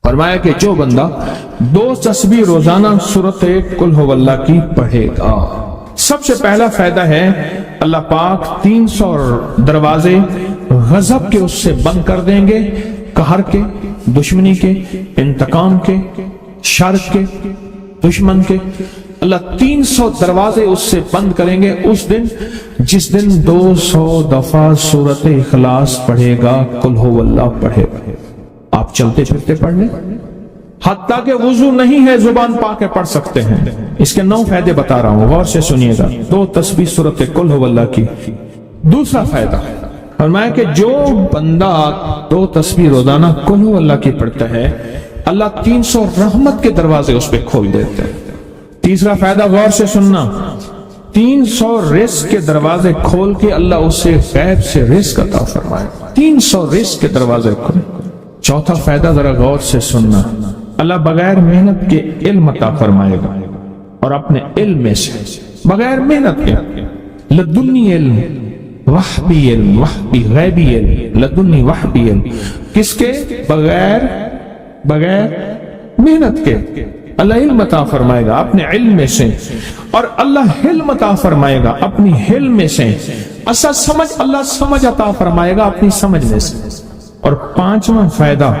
فرمایا کہ جو بندہ 2 تسبیح روزانہ سورۃ قل ھو اللہ کی پڑھے گا، سب سے پہلا فائدہ ہے اللہ پاک 300 دروازے غضب کے اس سے بند کر دیں گے، قہر کے، دشمنی کے، انتقام کے، شر کے، دشمن کے۔ اللہ 300 دروازے اس سے بند کریں گے اس دن جس دن 200 دفعہ سورۃ اخلاص پڑھے گا، قل ھو اللہ پڑھے گا۔ آپ چلتے پھرتے پڑھ لیں، حتیٰ کہ وضو نہیں ہے زبان پاک کے پڑھ سکتے ہیں۔ اس کے 9 فائدے بتا رہا ہوں، غور سے سنیے گا۔ 2 تسبیح سورۃ قل ھو اللہ کی۔ دوسرا فائدہ فرمایا کہ جو بندہ 2 تسبیح روزانہ قل ھو اللہ کی پڑھتا ہے، اللہ 300 رحمت کے دروازے اس پہ کھول دیتے ہیں۔ تیسرا فائدہ غور سے سننا، 300 رزق کے دروازے کھول کے اللہ اسے غیب سے رزق عطا فرمائے، 300 رزق کے دروازے کھولے۔ چوتھا فائدہ ذرا غور سے سننا، اللہ بغیر محنت کے علم عطا فرمائے گا، اور اپنے علم میں سے بغیر محنت کے لدنی علم، وحبی علم، وحبی غیبی علم، لدنی وحبی علم، کس کے؟ بغیر محنت کے اللہ علم عطا فرمائے گا اپنے علم میں سے، اور اللہ حلم عطا فرمائے گا اپنی حلم میں سے، اصل سمجھ اللہ سمجھ عطا فرمائے گا اپنی سمجھ میں سے۔ اور 5واں فائدہ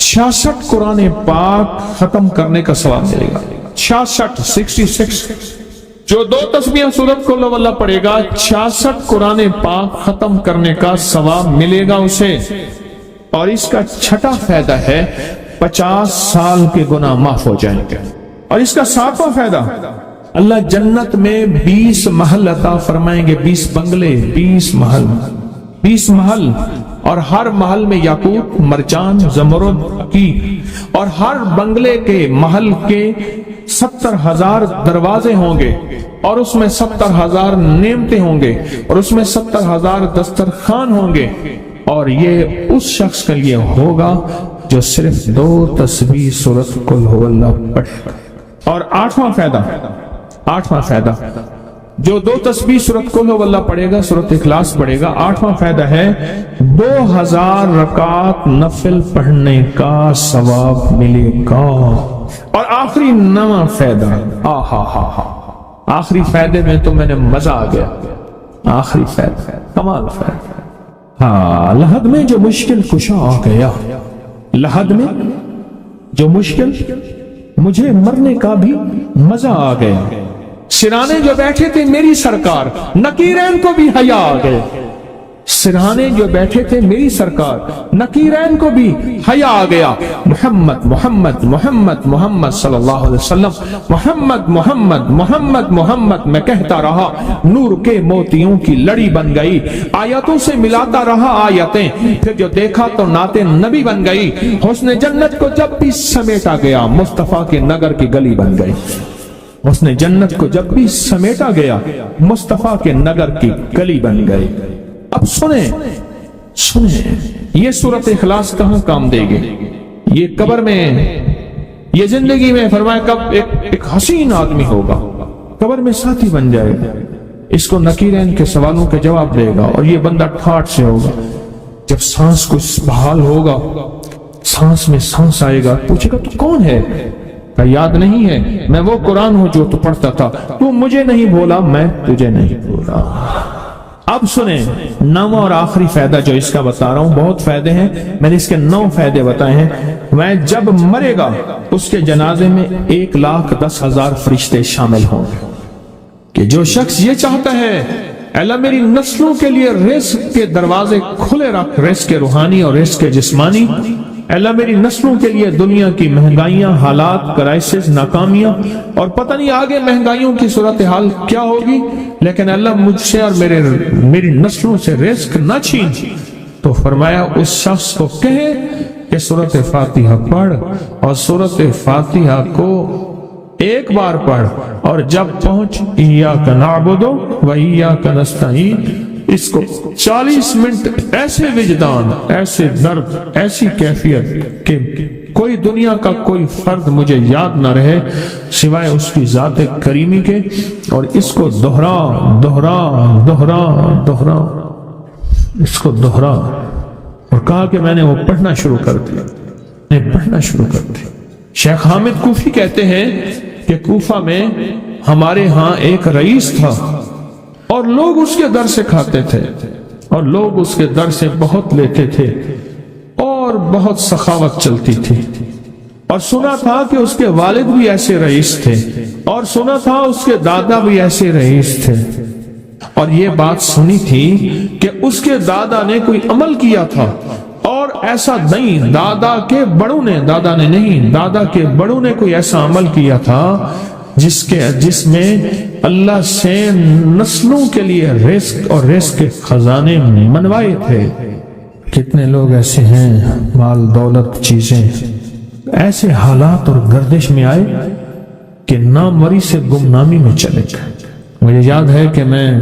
66 قرآن پاک ختم کرنے کا ثواب ملے گا۔ 66 جو 2 تسبیح سورۃ قل ھو اللہ پڑھے گا، 66 قرآن پاک ختم کرنے کا ثواب ملے گا اسے۔ اور اس کا 6واں فائدہ ہے 50 سال کے گناہ معاف ہو جائیں گے۔ اور اس کا 7واں فائدہ، اللہ جنت میں 20 محل عطا فرمائیں گے، 20 بنگلے، 20 محل، اور ہر محل میں یاقوت، مرجان، زمرد کی، اور ہر بنگلے کے محل کے 70,000 دروازے ہوں گے، اور اس میں 70,000 نعمتیں ہوں گے، اور اس میں 70,000 دسترخوان ہوں گے، اور یہ اس شخص کے لیے ہوگا جو صرف 2 تسبیح سورۃ قل ھو اللہ پڑھے۔ اور 8واں فائدہ جو 2 تسبیح سورۃ قل ھو اللہ پڑھے گا، سورۃ اخلاص پڑھے گا، 8واں فائدہ ہے 2000 رکعت نفل پڑھنے کا ثواب ملے گا۔ اور آخری 9واں فائدہ، آخری فائدے میں تو میں نے مزہ آ گیا، آخری فائدہ کمال فائدہ۔ لحد میں جو مشکل کشا آ گیا، لحد میں جو مشکل، مجھے مرنے کا بھی مزہ آ گیا۔ سرانے جو بیٹھے تھے میری سرکار، نکیرین کو بھی حیا آ گئے۔ سرہانے جو بیٹھے تھے میری سرکار، نکیرین کو بھی حیا آ گیا۔ محمد محمد محمد محمد صلی اللہ علیہ وسلم، محمد محمد محمد محمد میں کہتا رہا، نور کے موتیوں کی لڑی بن گئی، آیتوں سے ملاتا رہا آیتیں، پھر جو دیکھا تو نعت نبی بن گئی، حسن جنت کو جب بھی سمیٹا گیا، مصطفیٰ کے نگر کی گلی بن گئی۔ حسن جنت کو جب بھی سمیٹا گیا، مصطفیٰ کے نگر کی گلی بن گئی۔ اب سنیں یہ سورۃ اخلاص کہاں کام دے گی؟ یہ قبر میں، یہ زندگی میں، فرمایا کب ایک حسین آدمی ہوگا، قبر میں ساتھی بن جائے گا، اس کو نکیرین کے سوالوں کے جواب دے گا، اور یہ بندہ ٹھاٹ سے ہوگا۔ جب سانس کو بحال ہوگا، سانس میں سانس آئے گا، پوچھے گا تو کون ہے؟ یاد نہیں ہے، میں وہ قرآن ہوں جو تو پڑھتا تھا، تو مجھے نہیں بولا، میں تجھے نہیں بولا۔ اب سنیں 9واں اور آخری فائدہ جو اس کا بتا رہا ہوں، بہت فائدے ہیں، میں نے اس کے 9 فائدے بتائے ہیں۔ میں جب مرے گا اس کے جنازے میں 1,10,000 فرشتے شامل ہوں گے، کہ جو شخص یہ چاہتا ہے اللہ میری نسلوں کے لیے رزق کے دروازے کھلے رکھ، رزق روحانی اور رزق جسمانی، اللہ میری نسلوں کے لیے دنیا کی مہنگائیاں، حالات، کرائسس، ناکامیاں، اور پتہ نہیں آگے مہنگائیوں کی صورتحال کیا ہوگی، لیکن اللہ مجھ سے اور میری نسلوں سے رزق نہ چھین، تو فرمایا اس شخص کو کہے کہ سورۃ فاتحہ پڑھ، اور سورۃ فاتحہ کو ایک بار پڑھ، اور جب پہنچ ایاک نعبد و ایاک نستعین، اس کو 40 منٹ ایسے وجدان، ایسے درد، ایسی کیفیت کہ کوئی دنیا کا کوئی فرد مجھے یاد نہ رہے سوائے اس کی ذات کریمی کے، اور اس کو دہرا دہرا دہرا دہرا، اس کو دہرا، اور کہا کہ میں نے وہ پڑھنا شروع کر دیا، نے پڑھنا شروع کر دی۔ شیخ حامد کوفی کہتے ہیں کہ کوفہ میں ہمارے ہاں ایک رئیس تھا اور لوگ اس کے در سے کھاتے تھے اور لوگ اس کے در سے بہت لیتے تھے اور بہت سخاوت چلتی تھی، اور سنا تھا کہ اس کے والد بھی ایسے رئیس تھے اور سنا تھا اس کے دادا بھی ایسے رئیس تھے، اور یہ بات سنی تھی کہ اس کے دادا نے کوئی عمل کیا تھا، اور ایسا نہیں، دادا کے بڑوں نے کوئی ایسا عمل کیا تھا جس میں اللہ سے نسلوں کے لیے رزق اور رزق کے خزانے منوائے تھے۔ کتنے لوگ ایسے ہیں، مال دولت چیزیں ایسے حالات اور گردش میں آئے کہ ناموری سے گمنامی میں چلے گئے۔ مجھے یاد ہے کہ میں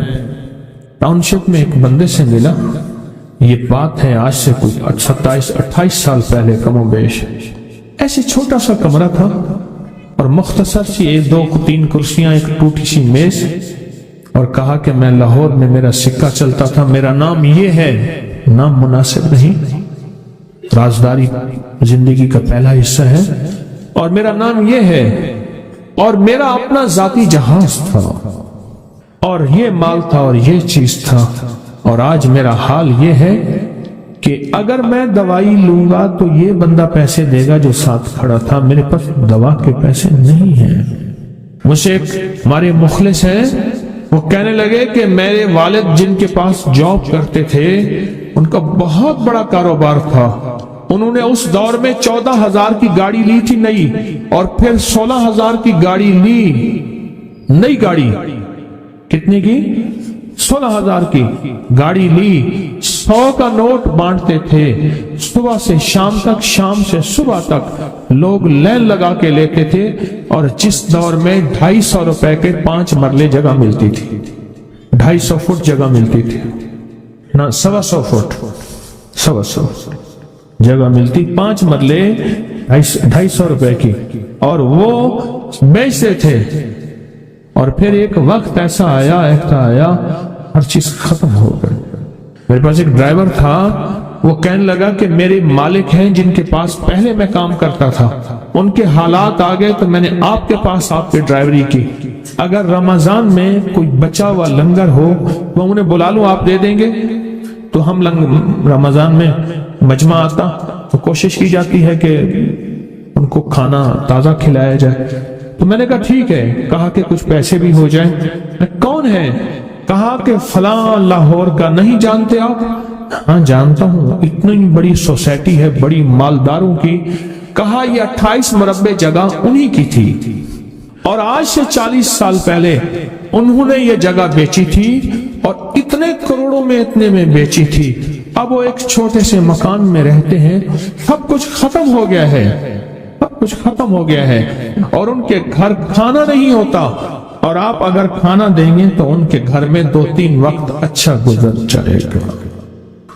ٹاؤن شپ میں ایک بندے سے ملا، یہ بات ہے آج سے کوئی 27-28 سال پہلے کم و بیش، ایسے چھوٹا سا کمرہ تھا اور مختصر سی 1-2-3 کرسیاں، ایک ٹوٹی سی میز، اور کہا کہ میں لاہور میں میرا سکہ چلتا تھا، میرا نام یہ ہے، نام مناسب نہیں، رازداری زندگی کا پہلا حصہ ہے، اور میرا نام یہ ہے، اور میرا اپنا ذاتی جہاز تھا اور یہ مال تھا اور یہ چیز تھا، اور آج میرا حال یہ ہے کہ اگر میں دوائی لوں گا تو یہ بندہ پیسے دے گا جو ساتھ کھڑا تھا، میرے پاس دوا کے پیسے نہیں ہیں۔ مجھے ایک ہمارے مخلص ہیں، وہ کہنے لگے کہ میرے والد جن کے پاس جاب کرتے تھے ان کا بہت بڑا کاروبار تھا، انہوں نے اس دور میں 14,000 کی گاڑی لی تھی نئی، اور پھر 16,000 کی گاڑی لی، نئی گاڑی، کتنے کی؟ 16,000 کی گاڑی لی، 100 کا نوٹ بانٹتے تھے، صبح سے شام تک، شام سے صبح تک لوگ لین لگا کے لیتے تھے، اور جس دور میں 250 روپے کے 5 مرلے جگہ ملتی تھی، 250 فٹ جگہ ملتی تھی، نہ 125 فٹ، 125 جگہ ملتی، 5 مرلے 250 روپے کی، اور وہ بیچتے تھے۔ اور پھر ایک وقت ایسا آیا ہر چیز ختم ہو گئی۔ میرے پاس ایک ڈرائیور تھا، وہ کہنے لگا کہ میرے مالک ہیں جن کے پاس پہلے میں کام کرتا تھا، ان کے حالات آ گئے تو میں نے آپ کے پاس آپ کی ڈرائیوری کی، اگر رمضان میں کوئی بچا ہوا لنگر ہو تو انہیں بلا لوں، آپ دے دیں گے؟ تو ہم رمضان میں مجمع آتا تو کوشش کی جاتی ہے کہ ان کو کھانا تازہ کھلایا جائے، تو میں نے کہا ٹھیک ہے، کہا کہ کچھ پیسے بھی ہو جائیں۔ کون ہے؟ کہا کہ فلاں لاہور کا، نہیں جانتے آپ؟ ہاں جانتا ہوں، اتنی بڑی سوسائٹی ہے بڑی مالداروں کی۔ کہا یہ 28 مربع جگہ انہی کی تھی، اور آج سے 40 سال پہلے انہوں نے یہ جگہ بیچی تھی، اور اتنے کروڑوں میں اتنے میں بیچی تھی، اب وہ ایک چھوٹے سے مکان میں رہتے ہیں، سب کچھ ختم ہو گیا ہے، سب کچھ ختم ہو گیا ہے، اور ان کے گھر کھانا نہیں ہوتا، اور آپ اگر کھانا دیں گے تو ان کے گھر میں 2-3 وقت اچھا گزر جائے گا۔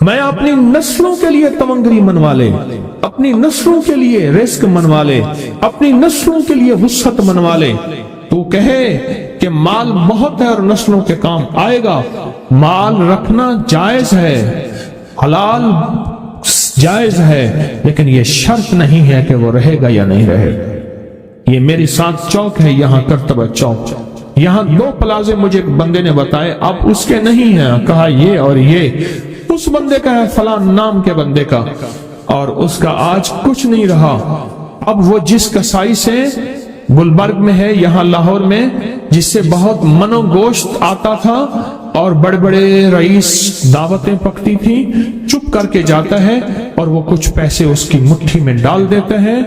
میں اپنی نسلوں کے لیے تمنگری منوا لے، اپنی نسلوں کے لیے رزق منوا لے، اپنی نسلوں کے لیے وسعت منوا لے۔ تو کہے کہ مال بہت ہے اور نسلوں کے کام آئے گا، مال رکھنا جائز ہے، حلال جائز ہے، لیکن یہ شرط نہیں ہے کہ وہ رہے گا یا نہیں رہے گا۔ یہ میری ساتھ چوک ہے، یہاں کرتبہ چوک، یہاں 2 پلازے مجھے ایک بندے نے بتائے، اب اس کے نہیں ہیں، کہا یہ اور یہ اس بندے کا ہے، فلاں نام کے بندے کا، اور اس کا آج کچھ نہیں رہا۔ اب وہ جس کسائی سے گلبرگ میں ہے، یہاں لاہور میں، جس سے بہت منو گوشت آتا تھا اور بڑے بڑے رئیس دعوتیں پکتی تھی، چپ کر کے جاتا ہے اور وہ کچھ پیسے اس کی مٹھی میں ڈال دیتے ہیں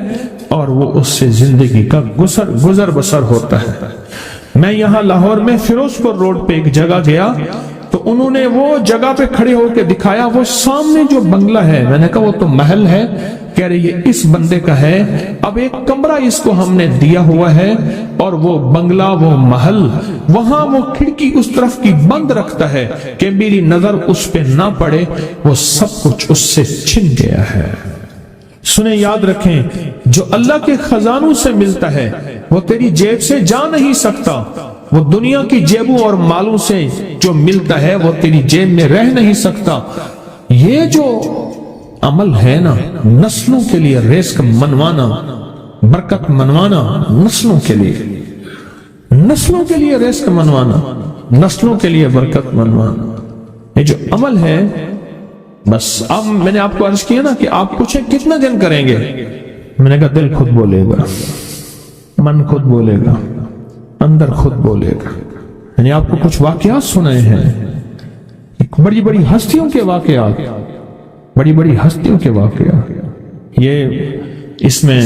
اور وہ اس سے زندگی کا گزر بسر ہوتا ہے۔ میں یہاں لاہور میں فیروز پور روڈ پہ ایک جگہ گیا تو انہوں نے وہ جگہ پہ کھڑے ہو کے دکھایا، وہ سامنے جو بنگلہ ہے، میں نے کہا وہ تو محل ہے، کہہ رہے یہ اس بندے کا ہے، اب ایک کمرہ اس کو ہم نے دیا ہوا ہے، اور وہ بنگلہ وہ محل وہاں وہ کھڑکی اس طرف کی بند رکھتا ہے کہ میری نظر اس پہ نہ پڑے، وہ سب کچھ اس سے چھن گیا ہے۔ سنیں، یاد رکھیں، جو اللہ کے خزانوں سے ملتا ہے وہ تیری جیب سے جا نہیں سکتا، وہ دنیا کی جیبوں اور مالوں سے جو ملتا ہے وہ تیری جیب میں رہ نہیں سکتا۔ یہ جو عمل ہے نا نسلوں کے لیے رزق منوانا، برکت منوانا، نسلوں کے لیے رزق منوانا، نسلوں کے لیے برکت منوانا، یہ جو عمل ہے بس. اب میں نے آپ کو عرض کیا نا کہ آپ پوچھیں کتنے دن کریں گے، میں نے کہا دل خود بولے گا، من خود بولے گا، اندر خود بولے گا. یعنی آپ کو کچھ واقعات سنائے ہیں، بڑی بڑی ہستیوں کے واقعات، بڑی بڑی ہستیوں کے واقعات. یہ اس میں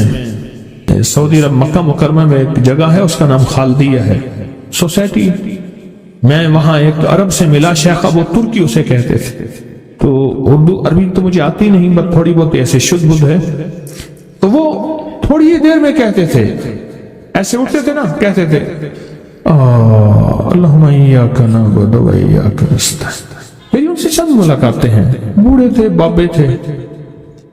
سعودی عرب مکہ مکرمہ میں ایک جگہ ہے، اس کا نام خالدیہ ہے سوسائٹی. میں وہاں ایک عرب سے ملا، شیخ ابو ترکی اسے کہتے تھے. تو اردو عربی تو مجھے آتی نہیں، بس تھوڑی بہت ایسے شدھ بدھ ہے. تو وہ تھوڑی ہی دیر میں کہتے تھے، ایسے اٹھتے تھے نا، کہتے تھے اللہم ایاک نعبد و ایاک نستعین. میری ان سے چند ملاقاتیں ہیں. بوڑھے تھے، بابے تھے،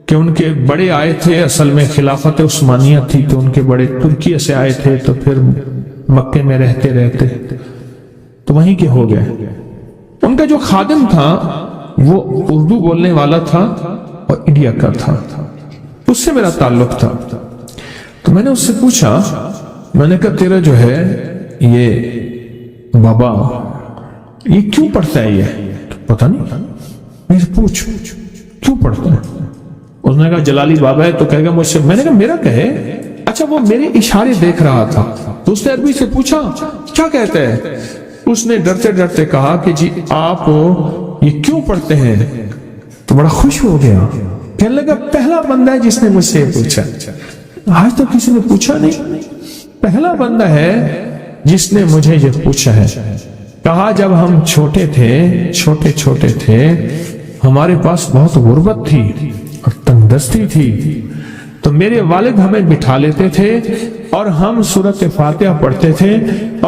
کہ ان کے بڑے آئے تھے، اصل میں خلافت عثمانیہ تھی تو ان کے بڑے ترکیہ سے آئے تھے، تو پھر مکے میں رہتے تو وہیں کے ہو گئے. ان کا جو خادم تھا وہ اردو بولنے والا تھا اور انڈیا کا تھا، اس سے میرا تعلق تھا. تو میں نے اس سے پوچھا، میں نے کہا تیرا جو ہے یہ بابا یہ کیوں پڑھتا ہے؟ یہ پتہ نہیں، میں سے پوچھ کیوں پڑھتا ہے؟ اس نے کہا جلالی بابا ہے تو کہے گا مجھ سے. میں نے کہا میرا کہے. اچھا وہ میرے اشارے دیکھ رہا تھا، تو اس نے عربی سے پوچھا کیا کہتا ہے؟ اس نے ڈرتے ڈرتے کہا کہ جی آپ یہ کیوں پڑھتے ہیں؟ تو بڑا خوش ہو گیا، کہنے لگا پہلا بندہ ہے جس نے مجھ سے پوچھا، آج تک کسی نے پوچھا نہیں، پہلا بندہ ہے جس نے مجھے یہ پوچھا ہے. کہا جب ہم چھوٹے تھے ہمارے پاس بہت غربت تھی اور تنگدستی تھی، تو میرے والد ہمیں بٹھا لیتے تھے اور ہم سورۃ فاتحہ پڑھتے تھے،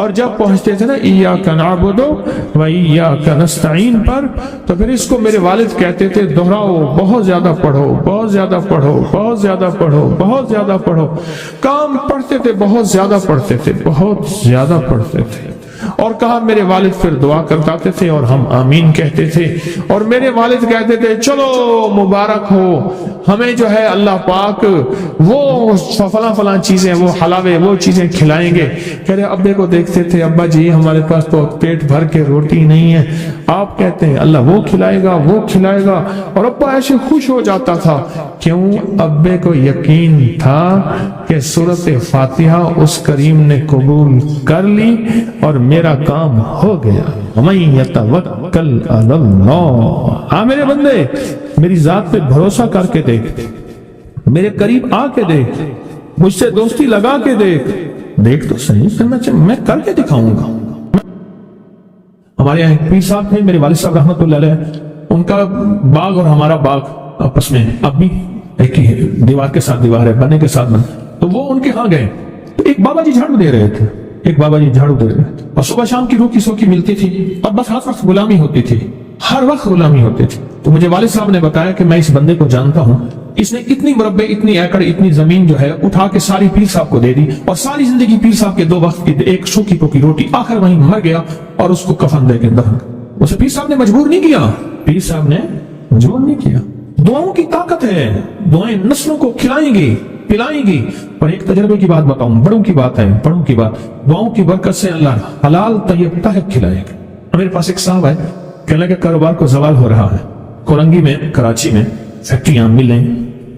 اور جب پہنچتے تھے نا ایاک نعبد و ایاک نستعین پر، تو پھر اس کو میرے والد کہتے تھے دہراؤ، بہت زیادہ پڑھو، بہت زیادہ پڑھو، بہت زیادہ پڑھو، بہت زیادہ پڑھو. کام پڑھتے تھے، بہت زیادہ پڑھتے تھے، بہت زیادہ پڑھتے تھے. اور کہا میرے والد پھر دعا کرتے تھے اور ہم آمین کہتے تھے، اور میرے والد کہتے تھے چلو مبارک ہو، ہمیں جو ہے اللہ پاک وہ فلاں چیزیں، وہ حلاوے، وہ چیزیں کھلائیں گے. کہہ رہے ابے کو دیکھتے تھے، ابا جی ہمارے پاس تو پیٹ بھر کے روٹی نہیں ہے، آپ کہتے ہیں اللہ وہ کھلائے گا، وہ کھلائے گا. اور ابا ایسے خوش ہو جاتا تھا. کیوں؟ ابے کو یقین تھا کہ سورۃ فاتحہ اس کریم نے قبول کر لی اور میرا کام ہو گیا. وَمَن يَتَوَكَّلْ عَلَى اللَّهِ. ہاں میرے بندے، میری ذات پہ بھروسہ کر کے دیکھ، میرے قریب آ کے دیکھ، مجھ سے دوستی لگا کے دیکھ تو صحیح، پھر میں کر کے دکھاؤں گا. ہمارے یہاں ایک پیر صاحب تھے، میرے والد صاحب رحمۃ اللہ علیہ، ان کا باغ اور ہمارا باغ آپس میں اب بھی ایک ہی ہے، دیوار کے ساتھ دیوار ہے، بنے کے ساتھ بنے. تو وہ ان کے ہاں گئے تو ایک بابا جی جھاڑو دے رہے تھے، اور صبح شام کی روکی سوکی ملتی تھی، اور بس ہر وقت غلامی ہوتی تھی، ہر وقت غلامی ہوتی تھی. تو مجھے والد صاحب نے بتایا کہ میں اس بندے کو جانتا ہوں، اس نے اتنی مربع، اتنی ایکڑ، اتنی زمین جو ہے اٹھا کے ساری پیر صاحب کو دے دی، اور ساری زندگی پیر صاحب کے 2 وقت کی ایک سوکھی پوکی روٹی، آخر وہیں مر گیا اور اس کو کفن دے کے دفن. اسے پیر صاحب نے مجبور نہیں کیا، پیر صاحب نے مجبور نہیں کیا. دعاؤں کی طاقت ہے، دعائیں نسلوں کو کھلائیں گی، پلائیں گی. اور ایک تجربے کی بات بتاؤں، بڑوں کی بات ہے، بڑوں کی بات، دعاؤں کی برکت سے اللہ حلال طیب طاہر کھلائے گا. میرے پاس ایک صاحب ہے، کہنے لگے کاروبار کو زوال ہو رہا ہے، کولنگی میں، کراچی میں فیکٹریاں، ملیں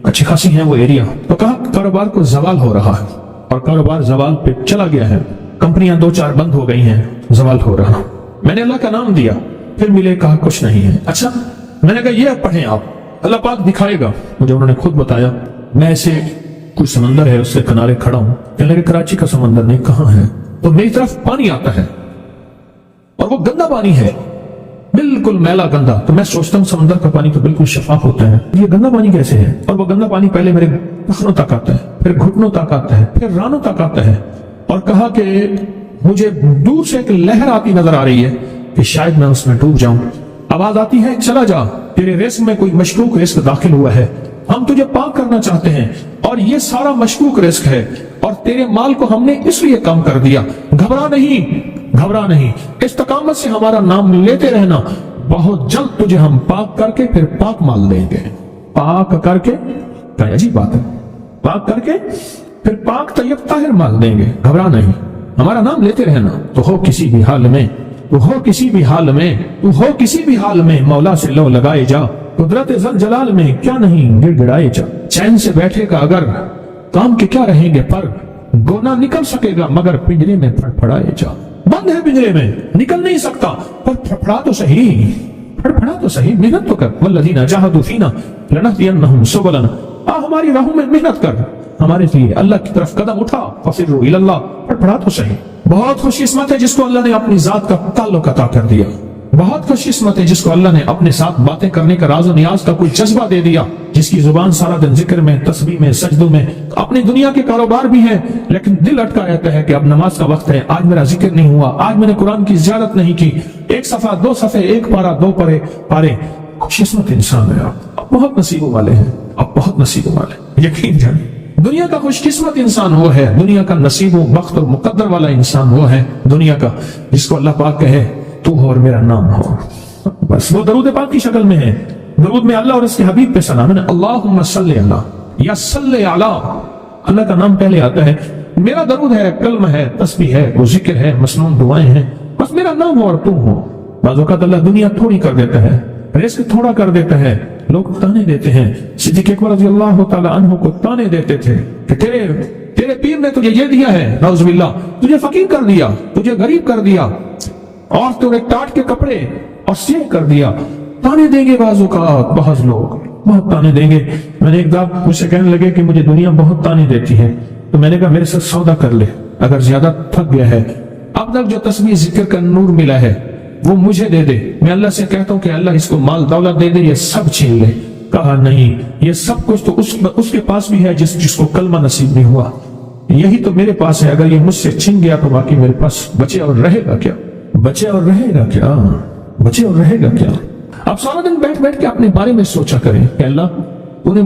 اچھی خاصی ہیں وہ ایریا. تو کہا کاروبار کو زوال ہو رہا ہے، اور کاروبار زوال پہ چلا گیا ہے، کمپنیاں 2-4 بند ہو گئی ہیں، زوال ہو رہا. میں نے اللہ کا نام دیا، پھر ملے، کہا کچھ نہیں ہے. اچھا، میں نے کہا یہ پڑھیں آپ، اللہ پاک دکھائے گا. مجھے انہوں نے خود بتایا. میں ایسے کوئی سمندر ہے اس سے کنارے کھڑا ہوں، کہنے لگے کراچی کا سمندر نہیں، کہاں ہے؟ تو میری طرف پانی آتا ہے اور وہ گندا پانی ہے، بالکل میلا گندا. تو میں سوچتا ہوں سمندر کا پانی تو بالکل شفاف ہوتا ہے، یہ گندا پانی کیسے ہے؟ اور وہ گندا پانی پہلے میرے ٹخنوں تک آتا ہے، پھر گھٹنوں تک آتا ہے، پھر رانوں تک آتا ہے. اور کہا کہ مجھے دور سے ایک لہر آتی نظر آ رہی ہے کہ شاید میں اس میں ڈوب جاؤں. آواز آتی ہے چلا جا، تیرے رزق میں کوئی مشکوک رزق داخل ہوا ہے، ہم تجھے پاک کرنا چاہتے ہیں، اور یہ سارا مشکوک رزق ہے، اور تیرے مال کو ہم نے اس لیے کم کر دیا. گھبرا نہیں، استقامت سے ہمارا نام لیتے رہنا، بہت جلد تجھے ہم پاک کر کے پھر پاک مال دیں گے. پاک کر کے، کیا عجیب بات ہے، پاک کر کے پھر پاک طیب طاہر مال دیں گے، گھبرا نہیں، ہمارا نام لیتے رہنا، تو ہو کسی بھی حال میں، تو ہو کسی بھی حال میں، تو ہو کسی بھی حال میں مولا سے لو لگائے جا، قدرت ذل جلال میں کیا نہیں گڑ گڑائے جا، چین سے بیٹھے گا اگر کام کے کیا رہیں گے پر، گونا نکل سکے گا مگر پنجرے میں پھڑپھڑائے جا، بند ہے پنجرے میں نکل نہیں سکتا پر پھڑپھڑا تو صحیح، پھڑپھڑا تو صحیح، محنت تو کر، والذین جاہدوا فینا لنہدینہم سبلنا، ہماری راہوں میں محنت کر، ہمارے لیے اللہ کی طرف قدم اٹھا، ففروا الی اللہ، پھڑپھڑا تو صحیح۔ بہت خوش قسمت ہے جس کو اللہ نے اپنی ذات کا تعلق عطا کر دیا، بہت خوش قسمت ہے جس کو اللہ نے اپنے ساتھ باتیں کرنے کا راز و نیاز کا کوئی جذبہ دے دیا، جس کی زبان سارا دن ذکر میں، تسبیح میں، سجدوں میں، اپنی دنیا کے کاروبار بھی ہے لیکن دل اٹکا رہتا ہے کہ اب نماز کا وقت ہے، آج میرا ذکر نہیں ہوا، آج میں نے قرآن کی زیارت نہیں کی، ایک صفحہ، دو صفحے، ایک پارہ، دو پارے، خوش قسمت انسان ہے آپ بہت نصیبوں والے ہیں، آپ بہت نصیبوں والے ہیں، یقین جانیں۔ دنیا کا خوش قسمت انسان وہ ہے، دنیا کا نصیب و بخت اور مقدر والا انسان وہ ہے دنیا کا جس کو اللہ پاک کہے تو ہو اور میرا نام ہو، بس وہ درود پاک کی شکل میں ہے۔ درود میں اللہ اور اس کے حبیب پہ سلام ہے، اللہم صلی اللہ یا صلی علی، اللہ کا نام پہلے آتا ہے، میرا درود ہے، کلمہ ہے، تسبیح ہے، وہ ذکر ہے، مسنون دعائیں ہیں، بس میرا نام ہو اور تم ہو۔ بعض اوقات اللہ دنیا تھوڑی کر دیتا ہے، رزق تھوڑا کر دیتا ہے، لوگ تانے دیتے ہیں، صدیق اکبر رضی اللہ تعالی عنہ کو تانے دیتے تھے کہ تیرے پیر نے تجھے یہ دیا ہے، نعوذ باللہ، تجھے فقیر کر دیا، تجھے غریب کر دیا، اور تمہیں ٹاٹ کے کپڑے اور سیہ کر دیا، تانے دیں گے بعض اوقات، بعض لوگ بہت تانے دیں گے۔ میں نے ایک دفعہ مجھ سے کہنے لگے کہ مجھے دنیا بہت تانے دیتی ہے، تو میں نے کہا میرے ساتھ سودا کر لے، اگر زیادہ تھک گیا ہے، اب تک جو تسبیح ذکر کا نور ملا ہے وہ مجھے دے دے، میں اللہ سے کہتا ہوں کہ اللہ اس کو مال دولت دے دے، یہ سب چھین لے۔ کہا نہیں، یہ سب کچھ تو اس کے پاس بھی ہے جس کو کلمہ نصیب نہیں ہوا، یہی تو میرے پاس ہے، اگر یہ مجھ سے چھن گیا تو باقی میرے پاس بچے اور رہے گا کیا، بچے اور رہے گا کیا، بچے اور رہے گا کیا۔ اب سارا دن بیٹھ کے اپنے بارے میں سوچا کریں کہ اللہ تو نے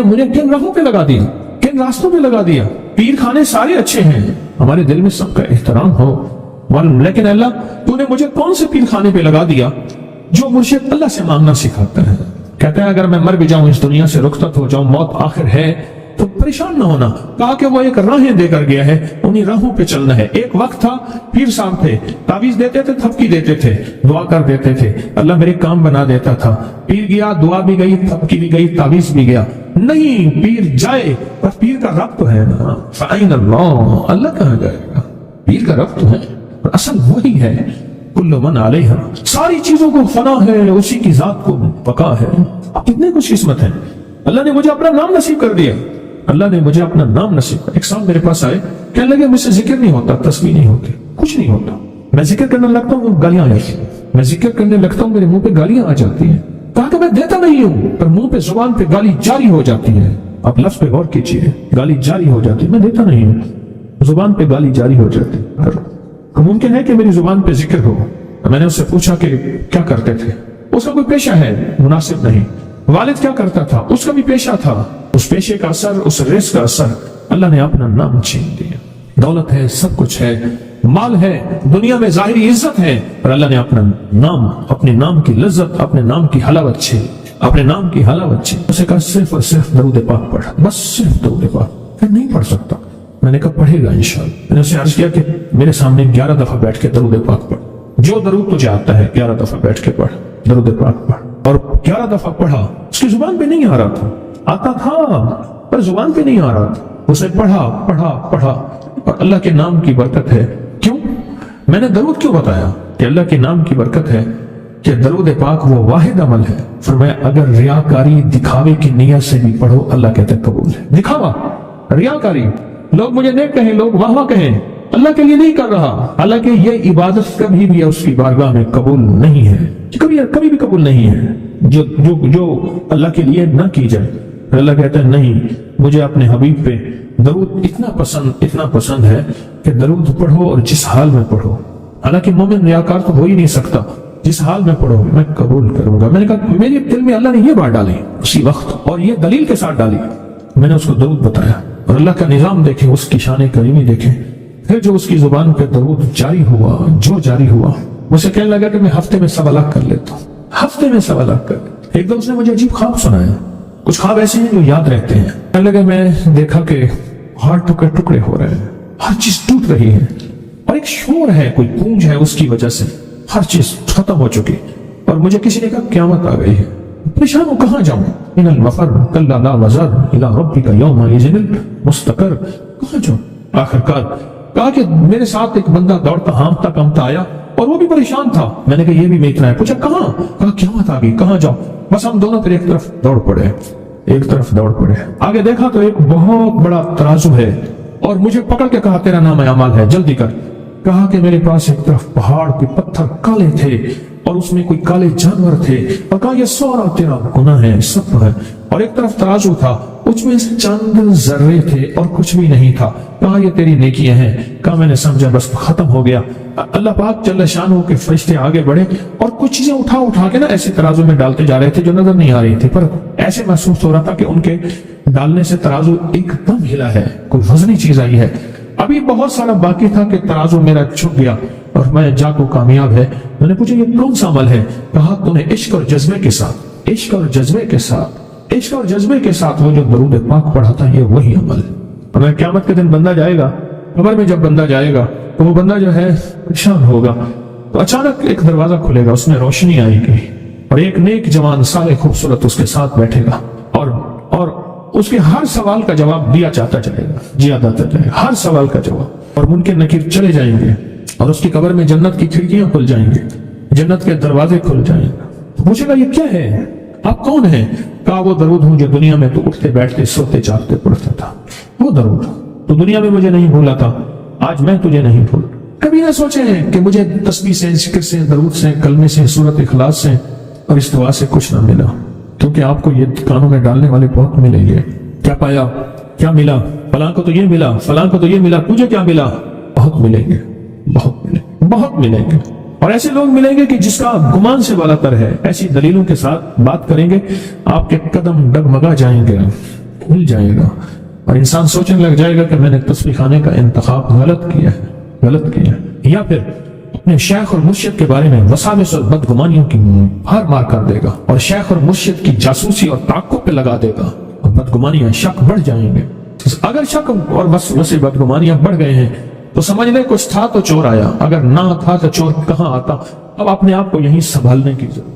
مجھے کن راہوں پہ لگا دیا، کن راستوں پہ لگا دیا۔ پیر خانے سارے اچھے ہیں، ہمارے دل میں سب کا احترام ہو، لیکن اللہ تو نے مجھے کون سے پیر خانے پہ لگا دیا جو مرشد اللہ سے مانگنا سکھاتا ہے، کہتا ہے اگر میں مر بھی جاؤں، اس دنیا سے رخصت ہو جاؤں، موت آخر ہے تو پریشان نہ ہونا۔ کہا کہ وہ ایک راہیں دے کر گیا ہے، انہی راہوں پہ چلنا ہے۔ ایک وقت تھا پیر صاحب تھے، تعویذ دیتے تھے، تھپکی دیتے تھے، دعا کر دیتے تھے، اللہ میرے کام بنا دیتا تھا۔ پیر گیا، دعا بھی گئی، تھپکی بھی گئی، تعویذ بھی گیا، نہیں پیر جائے پر پیر کا رب تو ہے نا، فَأَيْنَ اللَّهُ، اللہ کہاں جائے گا، پیر کا رب تو ہے، اور اصل وہی ہے، کل من علیہا، ساری چیزوں کو فنا ہے، اسی کی ذات کو بقا ہے۔ آپ کتنے خوش قسمت ہیں، اللہ نے مجھے اپنا نام نصیب کر دیا، اللہ نے مجھے اپنا نام نصیب کر۔ ایک صاحب میرے پاس آئے، کہنے لگے مجھ سے ذکر نہیں ہوتا، تسبیح نہیں ہوتی، کچھ نہیں ہوتا، میں ذکر کرنے لگتا ہوں گالیاں آ جاتی ہیں، میں ذکر کرنے لگتا ہوں میرے منہ پہ گالیاں آ جاتی ہیں۔ کہا کہ میں دیتا نہیں ہوں، پر منہ پہ زبان پہ گالی جاری ہو جاتی ہے۔ آپ لفظ پہ غور کیجیے، گالی جاری ہو جاتی ہے، میں دیتا نہیں ہوں، زبان پہ گالی جاری ہو جاتی ہے۔ ممکن ہے کہ میری زبان پہ ذکر ہو۔ میں نے اس سے پوچھا کہ کیا کرتے تھے، اس کا کوئی پیشہ ہے، مناسب نہیں۔ والد کیا کرتا تھا، اس کا بھی پیشہ تھا، اس پیشے کا اثر، اس رزق کا اثر، اللہ نے اپنا نام چھین دیا۔ دولت ہے، سب کچھ ہے، مال ہے، دنیا میں ظاہری عزت ہے، اور اللہ نے اپنا نام، اپنے نام کی لذت، اپنے نام کی حلاوت چھین، اپنے نام کی حلاوت چھین۔ اسے کہا صرف اور صرف درود پاک پڑھ، بس صرف درود پاک۔ پھر نہیں پڑھ سکتا، میں نے کہا پڑھے گا انشاءاللہ۔ میں نے اسے عرض کیا کہ میرے سامنے 11 دفعہ بیٹھ کے درود پاک پڑھ، جو درود تجھے آتا ہے 11 دفعہ بیٹھ کے پڑھ، درود پاک پڑھ۔ اور 11 دفعہ پڑھا، اس کی زبان پہ نہیں آ رہا تھا، آتا تھا پر زبان پہ نہیں آ رہا تھا، اسے پڑھا، اور اللہ کے نام کی برکت ہے۔ کیوں میں نے درود کیوں بتایا کہ اللہ کے نام کی برکت ہے کہ درود پاک وہ واحد عمل ہے، فرمایا اگر ریاکاری، دکھاوے کی نیت سے بھی پڑھو، اللہ کہتے ہیں قبول ہے۔ دکھاوا، ریاکاری، لوگ مجھے نیک کہیں، لوگ واہ واہ کہیں، اللہ کے لیے نہیں کر رہا، حالانکہ یہ عبادت کبھی بھی اس کی بارگاہ میں قبول نہیں ہے، کبھی بھی قبول نہیں ہے جو اللہ کے لیے نہ کی جائے۔ اللہ کہتا ہے نہیں، مجھے اپنے حبیب پہ درود اتنا پسند ہے کہ درود پڑھو اور جس حال میں پڑھو، حالانکہ مومن ریاکار تو ہو ہی نہیں سکتا، جس حال میں پڑھو میں قبول کروں گا۔ میں نے کہا میرے دل میں اللہ نے یہ بات ڈالی اسی وقت، اور یہ دلیل کے ساتھ ڈالی، میں نے اس کو درود بتایا، اور اللہ کا نظام دیکھیں، اس کی شان کریمی دیکھیں۔ پھر جو اس کی زبان پہ درود جاری ہوا، مجھ سے کہنے لگا کہ میں ہفتے میں 1.25 لاکھ کر لیتا ہوں، ہفتے میں 1.25 لاکھ کر لیتا۔ ایک دم اس نے مجھے عجیب خواب سنایا، کچھ خواب ایسے ہیں جو یاد رہتے ہیں. کہنے لگے میں دیکھا کہ پہاڑ ٹکڑے ٹکڑے ہو رہے ہیں, ہر چیز ٹوٹ رہی ہے, اور ایک شور ہے, کوئی گونج ہے, اس کی وجہ سے ہر چیز ختم ہو چکی. اور مجھے کسی نے کہا قیامت آ گئی ہے. پریشان ہوں, کہاں جاؤں؟ ان المفر کلا لا وزر الى ربک یومئذ المستقر. کہاں جاؤں؟ آخرکار کہا کہ میرے ساتھ ایک بندہ دوڑتا ہامتا کامتا آیا, اور وہ بھی پریشان تھا. میں نے کہا یہ بھی دیکھنا ہے. پوچھا کہاں؟ کہا قیامت آ گئی, کہاں جاؤں؟ بس ہم دونوں پھر ایک طرف دوڑ پڑے, ایک طرف دوڑ پڑے. آگے دیکھا تو ایک بہت بڑا ترازو ہے, اور مجھے پکڑ کے کہا تیرا نام اعمال ہے, جلدی کر. کہا کہ میرے پاس ایک طرف پہاڑ کے پتھر کالے تھے, اور اس میں کوئی کالے جانور تھے, اور کہا یہ سارا تیرا گناہ ہے, سب ہے. اور ایک طرف ترازو تھا, اس میں چند ذرے تھے اور کچھ بھی نہیں تھا. کہا یہ تیری نیکیاں ہیں. کہا میں نے سمجھا بس ختم ہو گیا. اللہ پاک جل شانہ کے فرشتے آگے بڑھے اور کچھ چیزیں اٹھا کے نا ایسے ترازو میں ڈالتے جا رہے تھے جو نظر نہیں آ رہی تھی, پر ایسے محسوس ہو رہا تھا کہ ان کے ڈالنے سے ترازو ایک دم ہلا ہے, کوئی وزنی چیز آئی ہے. ابھی بہت سارا باقی تھا کہ ترازو میرا چھپ گیا اور میں جا کو کامیاب ہے. میں نے پوچھا یہ کون سا عمل ہے؟ کہا تو نے عشق اور جذبے کے ساتھ, عشق اور جذبے کے ساتھ, عشق اور جذبے کے ساتھ وہ جو درود پاک پڑھا تھا, یہ وہی عمل. اگر قیامت کے دن بندہ جائے گا, قبر میں جب بندہ جائے گا تو وہ بندہ جو ہے پریشان ہوگا, تو اچانک ایک دروازہ کھلے گا, اس میں روشنی آئے گی, اور ایک نیک جوان سارے خوبصورت اس کے ساتھ بیٹھے گا, اور اس کے ہر سوال کا جواب دیا جاتا جائے گا, جاتا جائے گا ہر سوال کا جواب, اور منکر نکیر چلے جائیں گے, اور اس کی قبر میں جنت کی کھڑکیاں کھل جائیں گے, جنت کے دروازے کھل جائیں گے. پوچھے گا یہ کیا ہے, آپ کون ہیں؟ کہا وہ درود ہوں جو دنیا میں تو اٹھتے بیٹھتے سوتے جاگتے پڑھتا تھا. وہ درود تو دنیا میں مجھے نہیں بھولا تھا, آج میں تجھے نہیں بھول. کبھی نہ سوچے ہیں کہ مجھے تسبیح سے, ذکر سے, درود سے, کلمے سے, سورت اخلاص سے اور اس دعا سے کچھ نہ ملا, کیونکہ آپ کو یہ کانوں میں ڈالنے والے بہت ملیں گے. کیا پایا, کیا ملا؟ فلاں کو تو یہ ملا, فلاں کو تو یہ ملا, تجھے کیا ملا؟ بہت ملیں گے, بہت ملیں گے. اور ایسے لوگ ملیں گے کہ جس کا گمان سے والا تر ہے. ایسی دلیلوں کے ساتھ بات کریں گے, آپ کے قدم ڈگمگا جائیں گے, کھل جائے گا, اور انسان سوچنے لگ جائے گا کہ میں نے تسبیح خانے کا انتخاب غلط کیا. یا پھر اپنے شیخ اور مرشد کے بارے میں وساوس اور بدگمانیوں کی بھار مار کر دے گا, اور شیخ اور مرشد کی جاسوسی اور تعقب پہ لگا دے گا, اور بدگمانیاں, شک بڑھ جائیں گے. اگر شک اور وسوسے بدگمانیاں بڑھ گئے ہیں تو سمجھ لیں کچھ تھا تو چور آیا, اگر نہ تھا تو چور کہاں آتا. اب اپنے آپ کو یہیں سنبھالنے کی ضرورت.